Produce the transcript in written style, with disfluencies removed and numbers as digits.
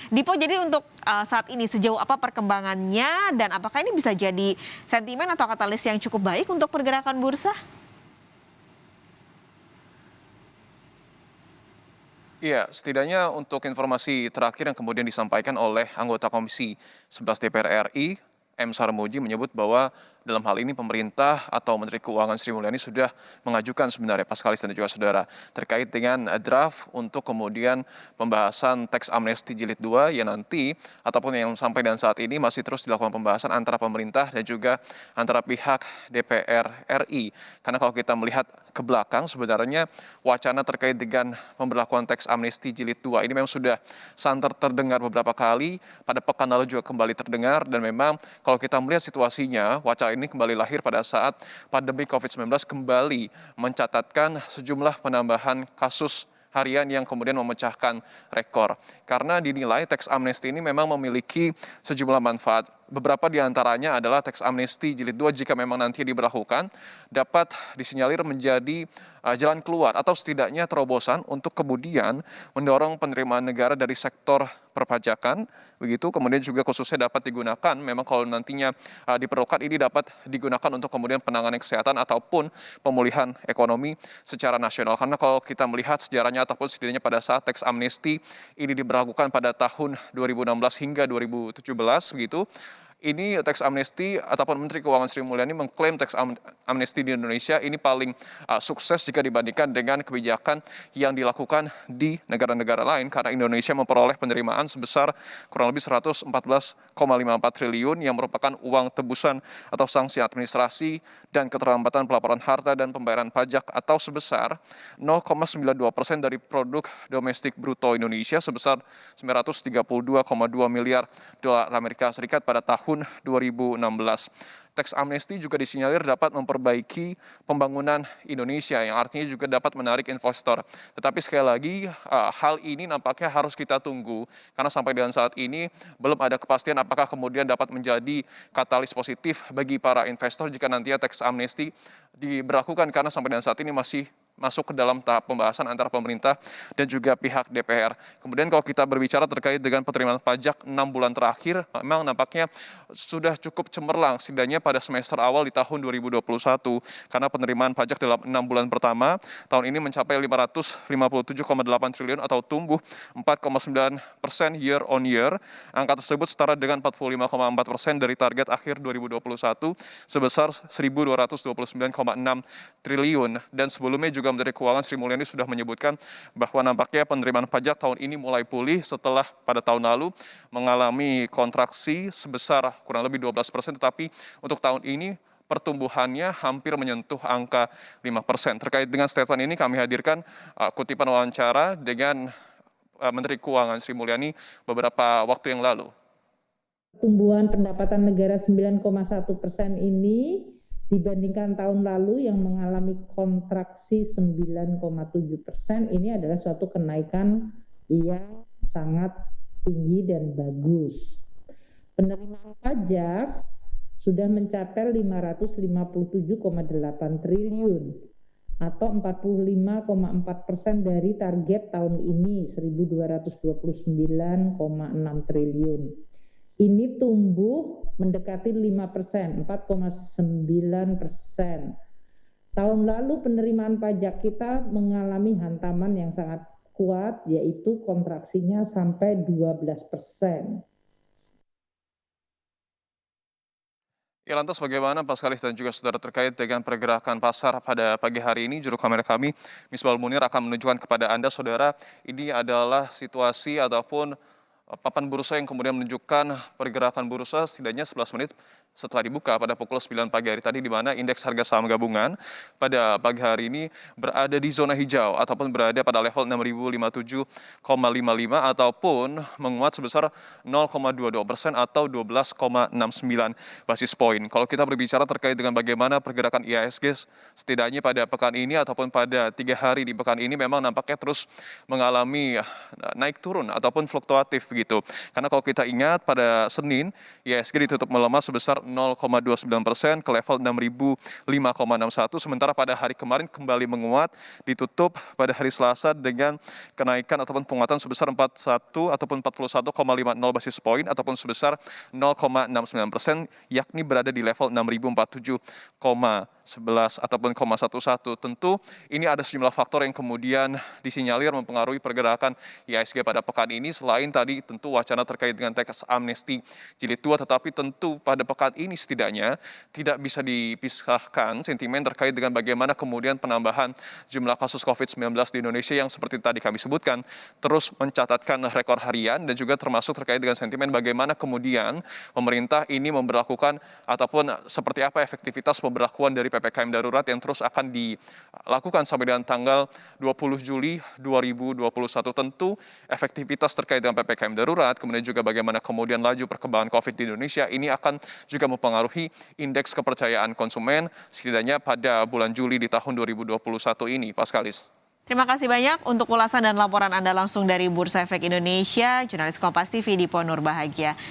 Dipo, jadi untuk saat ini sejauh apa perkembangannya dan apakah ini bisa jadi sentimen atau katalis yang cukup baik untuk pergerakan bursa? Iya, setidaknya untuk informasi terakhir yang kemudian disampaikan oleh anggota Komisi 11 DPR RI, M. Sarmuji menyebut bahwa dalam hal ini pemerintah atau Menteri Keuangan Sri Mulyani sudah mengajukan sebenarnya Paskalis dan juga saudara terkait dengan draft untuk kemudian pembahasan teks amnesti jilid 2 yang nanti ataupun yang sampai dan saat ini masih terus dilakukan pembahasan antara pemerintah dan juga antara pihak DPR RI. Karena kalau kita melihat ke belakang sebenarnya wacana terkait dengan pemberlakuan teks amnesti jilid 2 ini memang sudah santer terdengar beberapa kali, pada pekan lalu juga kembali terdengar, dan memang kalau kita melihat situasinya, wacana ini kembali lahir pada saat pandemi COVID-19 kembali mencatatkan sejumlah penambahan kasus harian yang kemudian memecahkan rekor. Karena dinilai teks amnesti ini memang memiliki sejumlah manfaat. Beberapa di antaranya adalah teks amnesti jilid 2 jika memang nanti diberlakukan dapat disinyalir menjadi jalan keluar atau setidaknya terobosan untuk kemudian mendorong penerimaan negara dari sektor perpajakan, begitu kemudian juga khususnya dapat digunakan memang kalau nantinya diperlukan ini dapat digunakan untuk kemudian penanganan kesehatan ataupun pemulihan ekonomi secara nasional. Karena kalau kita melihat sejarahnya ataupun setidaknya pada saat teks amnesti ini diberlakukan pada tahun 2016 hingga 2017 begitu, ini teks amnesti ataupun Menteri Keuangan Sri Mulyani mengklaim teks amnesti di Indonesia ini paling sukses jika dibandingkan dengan kebijakan yang dilakukan di negara-negara lain, karena Indonesia memperoleh penerimaan sebesar kurang lebih 114,54 triliun yang merupakan uang tebusan atau sanksi administrasi dan keterlambatan pelaporan harta dan pembayaran pajak atau sebesar 0,92% dari produk domestik bruto Indonesia sebesar 932,2 miliar dolar Amerika Serikat pada tahun 2016. Teks amnesti juga disinyalir dapat memperbaiki pembangunan Indonesia yang artinya juga dapat menarik investor. Tetapi sekali lagi hal ini nampaknya harus kita tunggu karena sampai dengan saat ini belum ada kepastian apakah kemudian dapat menjadi katalis positif bagi para investor jika nantinya teks amnesti diberlakukan, karena sampai dengan saat ini masih masuk ke dalam tahap pembahasan antara pemerintah dan juga pihak DPR. Kemudian kalau kita berbicara terkait dengan penerimaan pajak 6 bulan terakhir, memang nampaknya sudah cukup cemerlang, setidaknya pada semester awal di tahun 2021, karena penerimaan pajak dalam 6 bulan pertama tahun ini mencapai 557,8 triliun atau tumbuh 4,9% year on year. Angka tersebut setara dengan 45,4% dari target akhir 2021 sebesar 1.229,6 triliun. Dan sebelumnya juga Menteri Keuangan Sri Mulyani sudah menyebutkan bahwa nampaknya penerimaan pajak tahun ini mulai pulih setelah pada tahun lalu mengalami kontraksi sebesar kurang lebih 12%, tetapi untuk tahun ini pertumbuhannya hampir menyentuh angka 5%. Terkait dengan statement ini kami hadirkan kutipan wawancara dengan Menteri Keuangan Sri Mulyani beberapa waktu yang lalu. Pertumbuhan pendapatan negara 9,1% ini dibandingkan tahun lalu yang mengalami kontraksi 9,7%, ini adalah suatu kenaikan yang sangat tinggi dan bagus. Penerimaan pajak sudah mencapai 557,8 triliun atau 45,4% dari target tahun ini 1.229,6 triliun. Ini tumbuh mendekati 5%, 4,9%. Tahun lalu penerimaan pajak kita mengalami hantaman yang sangat kuat, yaitu kontraksinya sampai 12%. Ya, lantas bagaimana Paskalis dan juga saudara terkait dengan pergerakan pasar pada pagi hari ini? Juru kamera kami, Misbah Munir, akan menunjukkan kepada Anda, saudara, ini adalah situasi ataupun papan bursa yang kemudian menunjukkan pergerakan bursa setidaknya 11 menit setelah dibuka pada pukul 9 pagi hari tadi, di mana indeks harga saham gabungan pada pagi hari ini berada di zona hijau ataupun berada pada level 6.057,55 ataupun menguat sebesar 0,22% atau 12,69 basis poin. Kalau kita berbicara terkait dengan bagaimana pergerakan IHSG setidaknya pada pekan ini ataupun pada 3 hari di pekan ini memang nampaknya terus mengalami naik turun ataupun fluktuatif begitu. Karena kalau kita ingat pada Senin IHSG ditutup melemah sebesar 0,29% ke level 6.005,61. Sementara pada hari kemarin kembali menguat, ditutup pada hari Selasa dengan kenaikan ataupun penguatan sebesar 41 ataupun 41,50 basis point ataupun sebesar 0,69%, yakni berada di level 6.047,11 ataupun 0,11. Tentu ini ada sejumlah faktor yang kemudian disinyalir mempengaruhi pergerakan IHSG pada pekan ini. Selain tadi tentu wacana terkait dengan teks amnesti jilid 2, tetapi tentu pada pekan ini setidaknya tidak bisa dipisahkan sentimen terkait dengan bagaimana kemudian penambahan jumlah kasus COVID-19 di Indonesia yang seperti tadi kami sebutkan terus mencatatkan rekor harian, dan juga termasuk terkait dengan sentimen bagaimana kemudian pemerintah ini memberlakukan ataupun seperti apa efektivitas pemberlakuan dari PPKM darurat yang terus akan dilakukan sampai dengan tanggal 20 Juli 2021. Tentu efektivitas terkait dengan PPKM darurat, kemudian juga bagaimana kemudian laju perkembangan COVID di Indonesia ini akan juga mempengaruhi indeks kepercayaan konsumen setidaknya pada bulan Juli di tahun 2021 ini, Paskalis. Terima kasih banyak untuk ulasan dan laporan Anda langsung dari Bursa Efek Indonesia, jurnalis Kompas TV Dipo Nurbahagia.